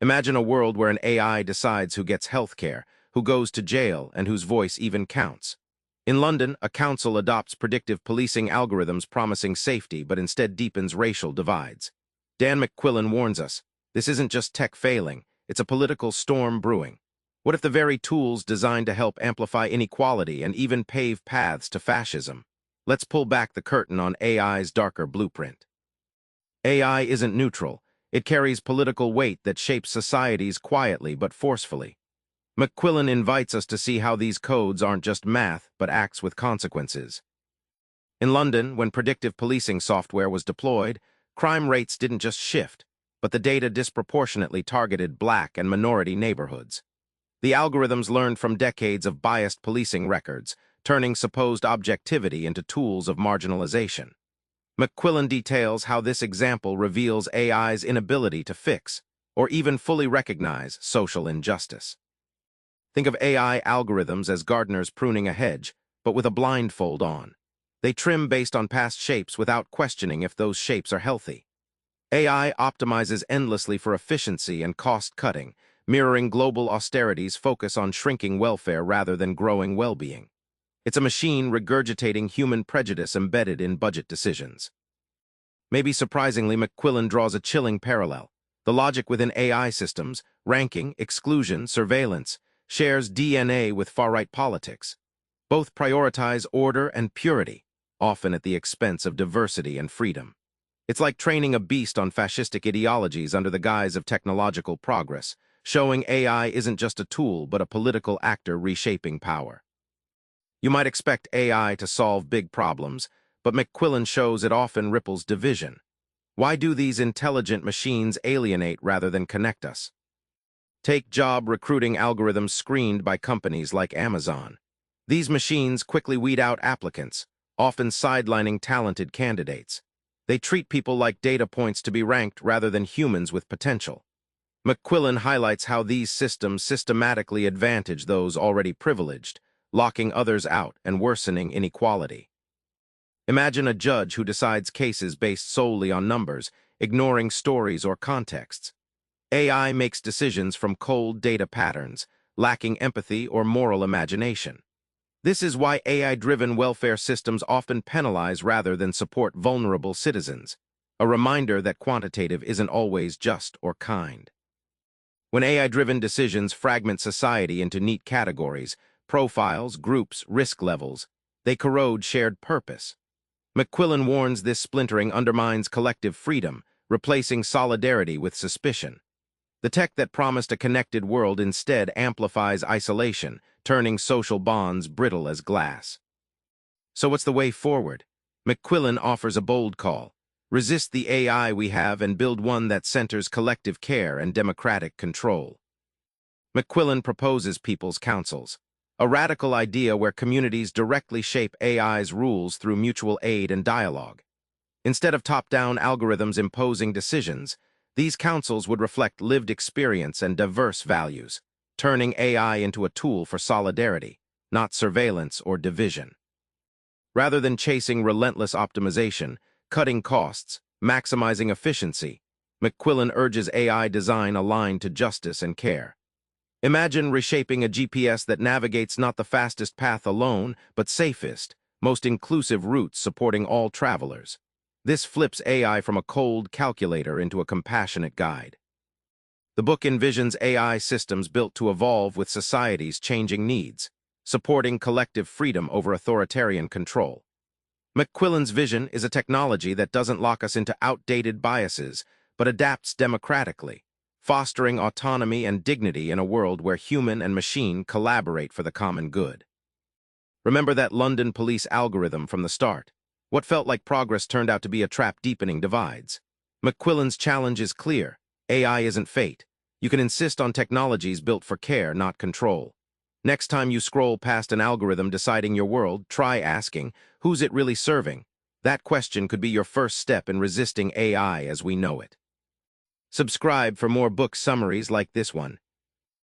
Imagine a world where an AI decides who gets health care, who goes to jail, and whose voice even counts. In London, a council adopts predictive policing algorithms promising safety but instead deepens racial divides. Dan McQuillan warns us, this isn't just tech failing, it's a political storm brewing. What if the very tools designed to help amplify inequality and even pave paths to fascism? Let's pull back the curtain on AI's darker blueprint. AI isn't neutral. It carries political weight that shapes societies quietly but forcefully. McQuillan invites us to see how these codes aren't just math, but acts with consequences. In London, when predictive policing software was deployed, crime rates didn't just shift, but the data disproportionately targeted Black and minority neighborhoods. The algorithms learned from decades of biased policing records, turning supposed objectivity into tools of marginalization. McQuillan details how this example reveals AI's inability to fix, or even fully recognize, social injustice. Think of AI algorithms as gardeners pruning a hedge, but with a blindfold on. They trim based on past shapes without questioning if those shapes are healthy. AI optimizes endlessly for efficiency and cost-cutting, mirroring global austerity's focus on shrinking welfare rather than growing well-being. It's a machine regurgitating human prejudice embedded in budget decisions. Maybe surprisingly, McQuillan draws a chilling parallel. The logic within AI systems, ranking, exclusion, surveillance, shares DNA with far-right politics. Both prioritize order and purity, often at the expense of diversity and freedom. It's like training a beast on fascistic ideologies under the guise of technological progress, showing AI isn't just a tool but a political actor reshaping power. You might expect AI to solve big problems, but McQuillan shows it often ripples division. Why do these intelligent machines alienate rather than connect us? Take job recruiting algorithms screened by companies like Amazon. These machines quickly weed out applicants, often sidelining talented candidates. They treat people like data points to be ranked rather than humans with potential. McQuillan highlights how these systems systematically advantage those already privileged, locking others out and worsening inequality. Imagine a judge who decides cases based solely on numbers, ignoring stories or contexts. AI makes decisions from cold data patterns, lacking empathy or moral imagination. This is why AI-driven welfare systems often penalize rather than support vulnerable citizens, a reminder that quantitative isn't always just or kind. When AI-driven decisions fragment society into neat categories, profiles, groups, risk levels, they corrode shared purpose. McQuillan warns this splintering undermines collective freedom, replacing solidarity with suspicion. The tech that promised a connected world instead amplifies isolation, turning social bonds brittle as glass. So what's the way forward? McQuillan offers a bold call. Resist the AI we have and build one that centers collective care and democratic control. McQuillan proposes people's councils, a radical idea where communities directly shape AI's rules through mutual aid and dialogue. Instead of top-down algorithms imposing decisions, these councils would reflect lived experience and diverse values, turning AI into a tool for solidarity, not surveillance or division. Rather than chasing relentless optimization, cutting costs, maximizing efficiency, McQuillan urges AI design aligned to justice and care. Imagine reshaping a GPS that navigates not the fastest path alone, but safest, most inclusive routes supporting all travelers. This flips AI from a cold calculator into a compassionate guide. The book envisions AI systems built to evolve with society's changing needs, supporting collective freedom over authoritarian control. McQuillan's vision is a technology that doesn't lock us into outdated biases, but adapts democratically, fostering autonomy and dignity in a world where human and machine collaborate for the common good. Remember that London police algorithm from the start? What felt like progress turned out to be a trap deepening divides. McQuillan's challenge is clear. AI isn't fate. You can insist on technologies built for care, not control. Next time you scroll past an algorithm deciding your world, try asking, who's it really serving? That question could be your first step in resisting AI as we know it. Subscribe for more book summaries like this one.